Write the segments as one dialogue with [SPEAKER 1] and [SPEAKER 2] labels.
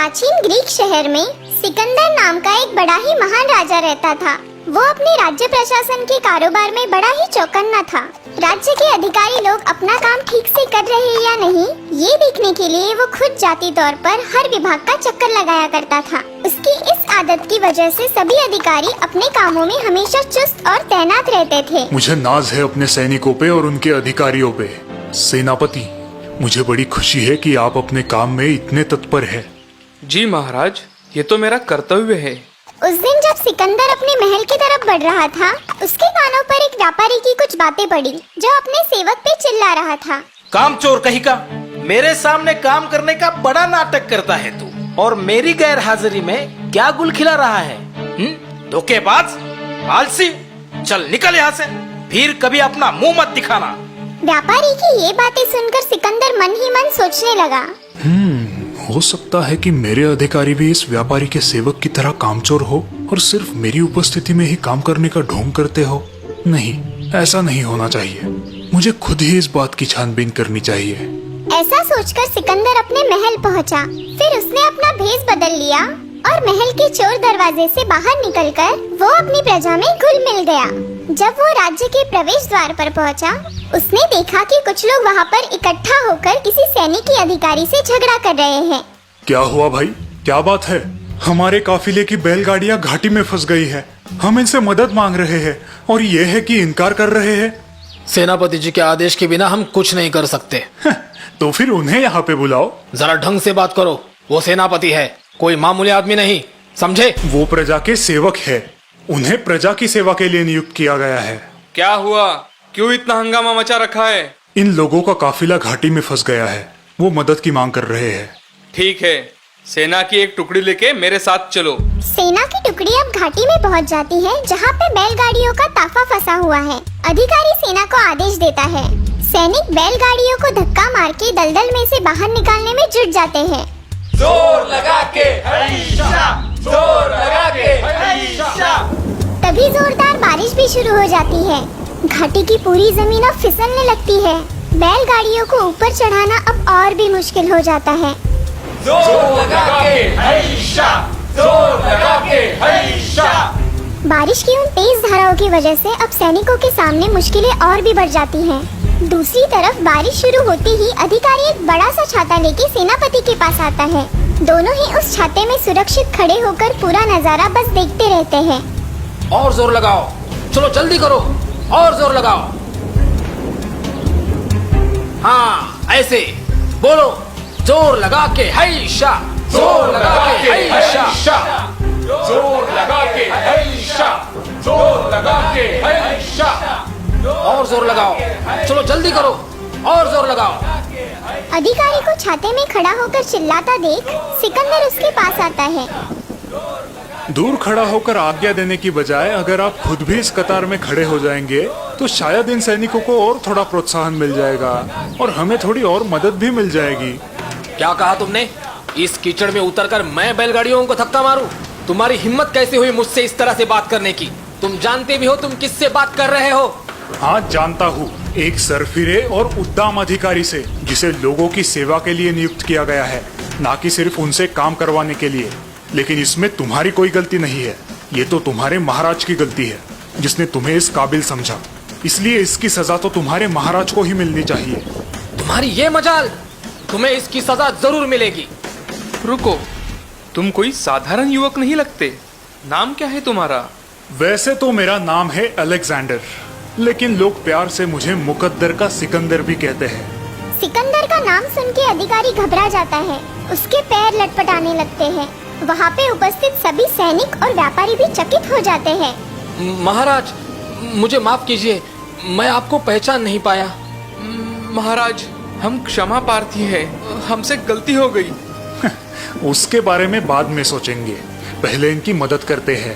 [SPEAKER 1] प्राचीन ग्रीक शहर में सिकंदर नाम का एक बड़ा ही महान राजा रहता था। वो अपने राज्य प्रशासन के कारोबार में बड़ा ही चौकन्ना था। राज्य के अधिकारी लोग अपना काम ठीक से कर रहे हैं या नहीं, ये देखने के लिए वो खुद जाती तौर पर हर विभाग का चक्कर लगाया करता था। उसकी इस आदत की वजह से सभी अधिकारी अपने कामों में हमेशा चुस्त और तैनात रहते थे।
[SPEAKER 2] मुझे नाज है अपने सैनिकों पे और उनके अधिकारियों पे। सेनापति, मुझे बड़ी खुशी है कि आप अपने काम में इतने तत्पर हैं।
[SPEAKER 3] जी महाराज, ये तो मेरा कर्तव्य है।
[SPEAKER 1] उस दिन जब सिकंदर अपने महल की तरफ बढ़ रहा था, उसके कानों पर एक व्यापारी की कुछ बातें पड़ी जो अपने सेवक पे चिल्ला रहा था।
[SPEAKER 4] कामचोर कहीं का, मेरे सामने काम करने का बड़ा नाटक करता है तू, और मेरी गैर हाजिरी में क्या गुल खिला रहा है? धोखेबाज, आलसी, चल निकल यहाँ से, फिर कभी अपना मुंह मत दिखाना।
[SPEAKER 1] व्यापारी की ये बातें सुनकर सिकंदर मन ही मन सोचने लगा।
[SPEAKER 2] हो सकता है कि मेरे अधिकारी भी इस व्यापारी के सेवक की तरह कामचोर हो और सिर्फ मेरी उपस्थिति में ही काम करने का ढोंग करते हो। नहीं, ऐसा नहीं होना चाहिए। मुझे खुद ही इस बात की छानबीन करनी चाहिए।
[SPEAKER 1] ऐसा सोचकर सिकंदर अपने महल पहुंचा। फिर उसने अपना भेष बदल लिया और महल के चोर दरवाजे से बाहर निकलकर वो अपनी प्रजा में घुल मिल गया। जब वो राज्य के प्रवेश द्वार पर पहुंचा, उसने देखा कि कुछ लोग वहां पर इकट्ठा होकर किसी सैनिकी अधिकारी से झगड़ा कर रहे हैं।
[SPEAKER 2] क्या हुआ भाई, क्या बात है? हमारे काफिले की बैलगाड़ियां घाटी में फंस गई है। हम इनसे मदद मांग रहे हैं और ये है कि इनकार कर रहे हैं।
[SPEAKER 5] सेनापति जी के आदेश के बिना हम कुछ नहीं कर सकते।
[SPEAKER 2] तो फिर उन्हें यहाँ पे बुलाओ।
[SPEAKER 5] जरा ढंग से बात करो, वो सेनापति है, कोई मामूली आदमी नहीं, समझे?
[SPEAKER 2] वो प्रजा के सेवक है, उन्हें प्रजा की सेवा के लिए नियुक्त किया गया है।
[SPEAKER 3] क्या हुआ? क्यों इतना हंगामा मचा रखा है?
[SPEAKER 2] इन लोगों का काफिला घाटी में फंस गया है, वो मदद की मांग कर रहे हैं।
[SPEAKER 3] ठीक है, सेना की एक टुकड़ी लेके मेरे साथ चलो।
[SPEAKER 1] सेना की टुकड़ी अब घाटी में पहुंच जाती है, जहां पे बैलगाड़ियों का ताफा फंसा हुआ है। अधिकारी सेना को आदेश देता है। सैनिक बैलगाड़ियों को धक्का मार के दलदल में से बाहर निकालने में जुट जाते हैं।
[SPEAKER 4] जोर लगा के हरीशा, जोर लगा के हरीशा।
[SPEAKER 1] तभी जोरदार बारिश भी शुरू हो जाती है। घाटी की पूरी जमीन अब फिसलने लगती है। बैलगाड़ियों को ऊपर चढ़ाना अब और भी मुश्किल हो जाता है।
[SPEAKER 4] जोर लगा के हरीशा, जोर लगा के हरीशा।
[SPEAKER 1] बारिश की उन तेज धाराओं की वजह से अब सैनिकों के सामने मुश्किलें और भी बढ़ जाती हैं। दूसरी तरफ बारिश शुरू होते ही अधिकारी एक बड़ा सा छाता लेके सेनापति के पास आता है। दोनों ही उस छाते में सुरक्षित खड़े होकर पूरा नजारा बस देखते रहते हैं।
[SPEAKER 5] और जोर लगाओ, चलो जल्दी करो, और जोर लगाओ। हाँ, ऐसे बोलो, जोर लगा के हईशा, जोर लगा के हईशा,
[SPEAKER 4] जोर लगा के हरीशा, जोर लगा के हरीशा।
[SPEAKER 5] और जोर लगाओ, चलो जल्दी करो, और जोर लगाओ।
[SPEAKER 1] अधिकारी को छाते में खड़ा होकर चिल्लाता देख सिकंदर उसके पास आता है।
[SPEAKER 2] दूर खड़ा होकर आज्ञा देने की बजाय अगर आप खुद भी इस कतार में खड़े हो जाएंगे तो शायद इन सैनिकों को और थोड़ा प्रोत्साहन मिल जाएगा और हमें थोड़ी और मदद भी मिल जाएगी।
[SPEAKER 5] क्या कहा तुमने? इस कीचड़ में उतरकर मैं बैलगाड़ियों को धक्का मारूं? तुम्हारी हिम्मत कैसे हुई मुझसे इस तरह से बात करने की? तुम जानते भी हो तुम किससे बात कर रहे हो?
[SPEAKER 2] हाँ, जानता हूँ, एक सरफिरे और उद्दाम अधिकारी से, जिसे लोगों की सेवा के लिए नियुक्त किया गया है, ना कि सिर्फ उनसे काम करवाने के लिए। लेकिन इसमें तुम्हारी कोई गलती नहीं है, ये तो तुम्हारे महाराज की गलती है, जिसने तुम्हें इस काबिल समझा। इसलिए इसकी सजा तो तुम्हारे महाराज को ही मिलनी चाहिए।
[SPEAKER 5] तुम्हारी ये मजाल, तुम्हें इसकी सजा जरूर मिलेगी।
[SPEAKER 3] रुको, तुम कोई साधारण युवक नहीं लगते। नाम क्या है तुम्हारा?
[SPEAKER 2] वैसे तो मेरा नाम है अलेक्जेंडर, लेकिन लोग प्यार से मुझे मुकद्दर का सिकंदर भी कहते हैं।
[SPEAKER 1] सिकंदर का नाम सुन के अधिकारी घबरा जाता है। उसके पैर लटपटाने लगते हैं। वहाँ पे उपस्थित सभी सैनिक और व्यापारी भी चकित हो जाते हैं।
[SPEAKER 5] महाराज, मुझे माफ कीजिए, मैं आपको पहचान नहीं पाया।
[SPEAKER 3] महाराज, हम क्षमा प्रार्थी हैं, हमसे गलती हो गई।
[SPEAKER 2] उसके बारे में बाद में सोचेंगे, पहले इनकी मदद करते हैं।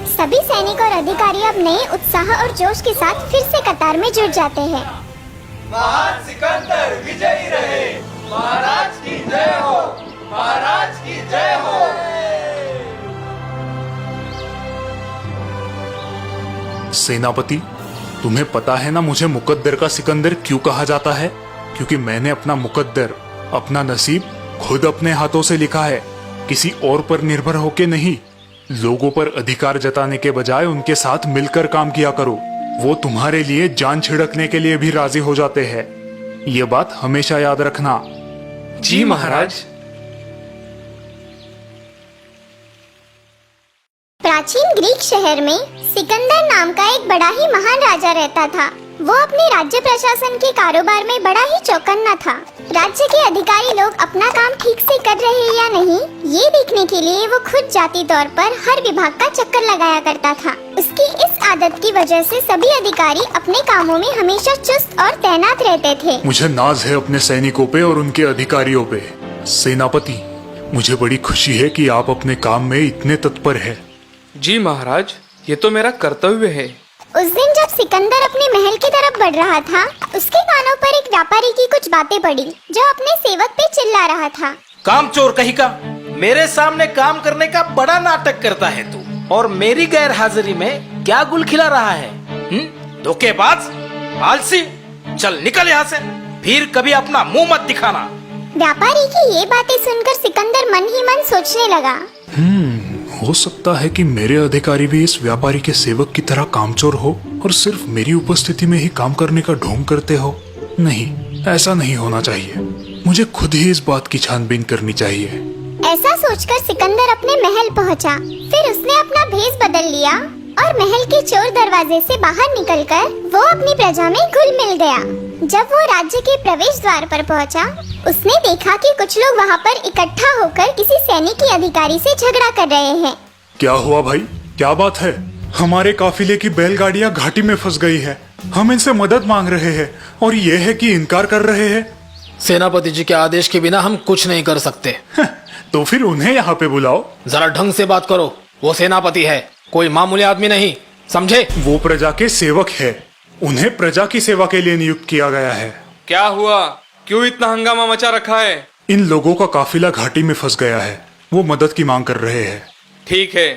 [SPEAKER 1] सभी सैनिक और अधिकारी अब नए उत्साह और जोश के साथ फिर से कतार में जुट जाते हैं।
[SPEAKER 4] महान सिकंदर विजयी रहे, महाराज की जय हो, महाराज की जय हो।
[SPEAKER 2] सेनापति, तुम्हें पता है ना मुझे मुकद्दर का सिकंदर क्यों कहा जाता है? क्योंकि मैंने अपना मुकद्दर, अपना नसीब खुद अपने हाथों से लिखा है। किसी और पर निर्भर होके नहीं। लोगों पर अधिकार जताने के बजाय उनके साथ मिलकर काम किया करो। वो तुम्हारे लिए जान छिड़कने के लिए भी राजी हो जाते हैं। ये बात हमेशा याद रखना।
[SPEAKER 3] जी महाराज।
[SPEAKER 1] प्राचीन ग्रीक शहर में सिकंदर नाम का एक बड़ा ही महान राजा रहता था। वो अपने राज्य प्रशासन के कारोबार में बड़ा ही चौकन्ना था। राज्य के अधिकारी लोग अपना काम ठीक से कर रहे हैं या नहीं, ये देखने के लिए वो खुद जाती तौर पर हर विभाग का चक्कर लगाया करता था। उसकी इस आदत की वजह से सभी अधिकारी अपने कामों में हमेशा चुस्त और तैनात रहते थे।
[SPEAKER 2] मुझे नाज है अपने सैनिकों पे और उनके अधिकारियों पे। सेनापति, मुझे बड़ी खुशी है कि आप अपने काम में इतने तत्पर हैं।
[SPEAKER 3] जी महाराज, ये तो मेरा कर्तव्य है।
[SPEAKER 1] उस दिन जब सिकंदर अपने महल की तरफ बढ़ रहा था, उसके कानों पर एक व्यापारी की कुछ बातें पड़ी जो अपने सेवक पे चिल्ला रहा था।
[SPEAKER 4] कामचोर कहीं का, मेरे सामने काम करने का बड़ा नाटक करता है तू, और मेरी गैर हाजिरी में क्या गुल खिला रहा है? धोखेबाज, आलसी, चल निकल यहाँ से, फिर कभी अपना मुंह मत दिखाना।
[SPEAKER 1] व्यापारी की ये बातें सुनकर सिकंदर मन ही मन सोचने लगा।
[SPEAKER 2] हो सकता है कि मेरे अधिकारी भी इस व्यापारी के सेवक की तरह कामचोर हो और सिर्फ मेरी उपस्थिति में ही काम करने का ढोंग करते हो। नहीं, ऐसा नहीं होना चाहिए। मुझे खुद ही इस बात की छानबीन करनी चाहिए।
[SPEAKER 1] ऐसा सोचकर सिकंदर अपने महल पहुंचा। फिर उसने अपना भेष बदल लिया और महल के चोर दरवाजे से बाहर निकलकर वो अपनी प्रजा में घुल मिल गया। जब वो राज्य के प्रवेश द्वार पर पहुंचा, उसने देखा कि कुछ लोग वहां पर इकट्ठा होकर किसी सैनिकी अधिकारी से झगड़ा कर रहे हैं।
[SPEAKER 2] क्या हुआ भाई, क्या बात है? हमारे काफिले की बैलगाड़ियां घाटी में फंस गई है। हम इनसे मदद मांग रहे हैं और ये है कि इनकार कर रहे हैं।
[SPEAKER 5] सेनापति जी के आदेश के बिना हम कुछ नहीं कर सकते।
[SPEAKER 2] तो फिर उन्हें यहाँ पे बुलाओ।
[SPEAKER 5] जरा ढंग से बात करो। वो सेनापति है, कोई मामूली आदमी नहीं, समझे?
[SPEAKER 2] वो प्रजा के सेवक है। उन्हें प्रजा की सेवा के लिए नियुक्त किया गया है।
[SPEAKER 3] क्या हुआ? क्यों इतना हंगामा मचा रखा है?
[SPEAKER 2] इन लोगों का काफिला घाटी में फंस गया है। वो मदद की मांग कर रहे हैं।
[SPEAKER 3] ठीक है,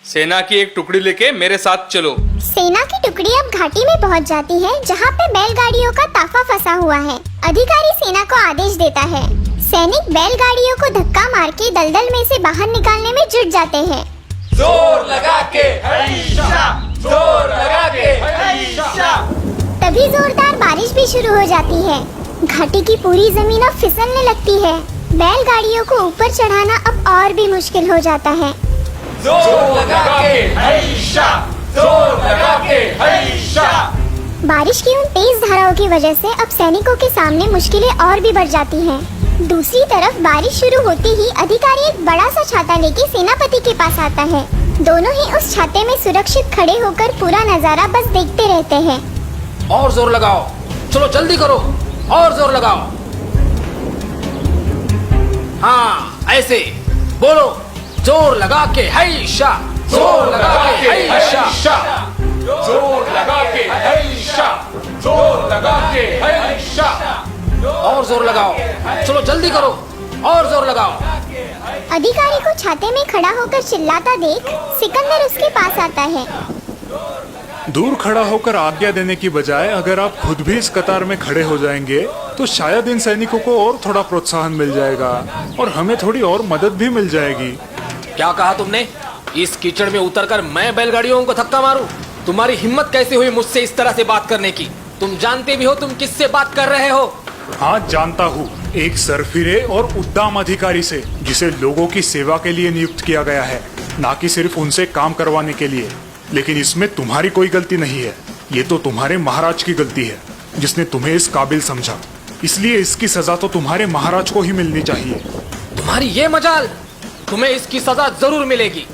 [SPEAKER 3] सेना की एक टुकड़ी लेके मेरे साथ चलो।
[SPEAKER 1] सेना की टुकड़ी अब घाटी में पहुंच जाती है, जहां पे बैलगाड़ियों का ताफा फंसा हुआ है। अधिकारी सेना को आदेश देता है। सैनिक बैलगाड़ियों को धक्का मार के दलदल में से बाहर निकालने में जुट जाते हैं।
[SPEAKER 4] जोर लगा के हईशा, जोर लगा के हईशा।
[SPEAKER 1] तभी जोरदार बारिश भी शुरू हो जाती है। घाटी की पूरी जमीन अब फिसलने लगती है। बैलगाड़ियों को ऊपर चढ़ाना अब और भी मुश्किल हो जाता है।
[SPEAKER 4] जोर लगा के हईशा, जोर लगा के हईशा।
[SPEAKER 1] बारिश की उन तेज धाराओं की वजह से अब सैनिकों के सामने मुश्किलें और भी बढ़ जाती हैं। दूसरी तरफ बारिश शुरू होते ही अधिकारी एक बड़ा सा छाता लेके सेनापति के पास आता है। दोनों ही उस छाते में सुरक्षित खड़े होकर पूरा नजारा बस देखते रहते हैं।
[SPEAKER 5] और जोर लगाओ, चलो जल्दी करो, और जोर लगाओ। हाँ, ऐसे बोलो, जोर लगा के हईशा, जोर लगा के हईशा,
[SPEAKER 4] जोर लगा के हईशा, जोर लगा के हईशा।
[SPEAKER 5] और जोर लगाओ, चलो जल्दी करो, और जोर लगाओ।
[SPEAKER 1] अधिकारी को छाते में खड़ा होकर चिल्लाता देख सिकंदर उसके पास आता है।
[SPEAKER 2] दूर खड़ा होकर आज्ञा देने की बजाय अगर आप खुद भी इस कतार में खड़े हो जाएंगे तो शायद इन सैनिकों को और थोड़ा प्रोत्साहन मिल जाएगा और हमें थोड़ी और मदद भी मिल जाएगी।
[SPEAKER 5] क्या कहा तुमने? इस कीचड़ में उतरकर मैं बैलगाड़ियों को धक्का मारूं? तुम्हारी हिम्मत कैसे हुई मुझसे इस तरह से बात करने की? तुम जानते भी हो तुम किससे बात कर रहे हो?
[SPEAKER 2] हाँ, जानता हूँ। एक सरफिरे और उद्दाम अधिकारी से, जिसे लोगों की सेवा के लिए नियुक्त किया गया है, ना कि सिर्फ उनसे काम करवाने के लिए। लेकिन इसमें तुम्हारी कोई गलती नहीं है। ये तो तुम्हारे महाराज की गलती है, जिसने तुम्हें इस काबिल समझा। इसलिए इसकी सजा तो तुम्हारे महाराज को ही मिलनी चाहिए।
[SPEAKER 5] तुम्हारी ये मजाल, तुम्हें इसकी सजा जरूर मिलेगी।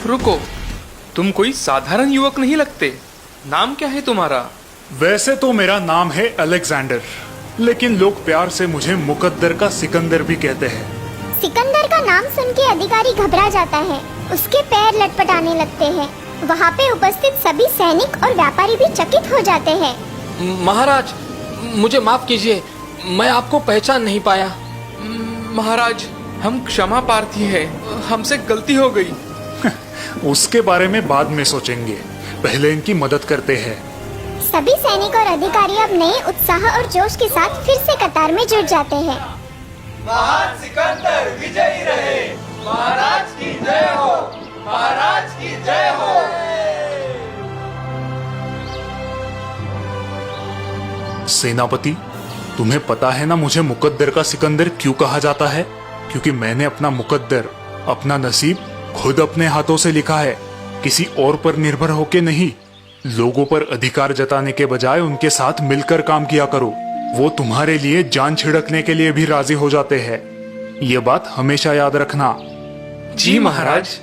[SPEAKER 3] रुको, तुम कोई साधारण युवक नहीं लगते। नाम क्या है तुम्हारा?
[SPEAKER 2] वैसे तो मेरा नाम है अलेक्जेंडर, लेकिन लोग प्यार से मुझे मुकद्दर का सिकंदर भी कहते हैं।
[SPEAKER 1] सिकंदर का नाम सुन के अधिकारी घबरा जाता है। उसके पैर लटपटाने लगते हैं। वहाँ पे उपस्थित सभी सैनिक और व्यापारी भी चकित हो जाते हैं।
[SPEAKER 5] महाराज, मुझे माफ कीजिए, मैं आपको पहचान नहीं पाया।
[SPEAKER 3] महाराज, हम क्षमा प्रार्थी हैं, हमसे गलती हो गई।
[SPEAKER 2] उसके बारे में बाद में सोचेंगे, पहले इनकी मदद करते हैं।
[SPEAKER 1] सभी सैनिक और अधिकारी अब नए उत्साह और जोश के साथ फिर से कतार में जुट जाते हैं।
[SPEAKER 4] महान सिकंदर विजयी रहे।
[SPEAKER 2] सेनापति, तुम्हें पता है ना मुझे मुकद्दर का सिकंदर क्यों कहा जाता है? क्योंकि मैंने अपना मुकद्दर, अपना नसीब खुद अपने हाथों से लिखा है, किसी और पर निर्भर होके नहीं। लोगों पर अधिकार जताने के बजाय उनके साथ मिलकर काम किया करो। वो तुम्हारे लिए जान छिड़कने के लिए भी राजी हो जाते हैं। ये बात हमेशा याद रखना।
[SPEAKER 3] जी महाराज।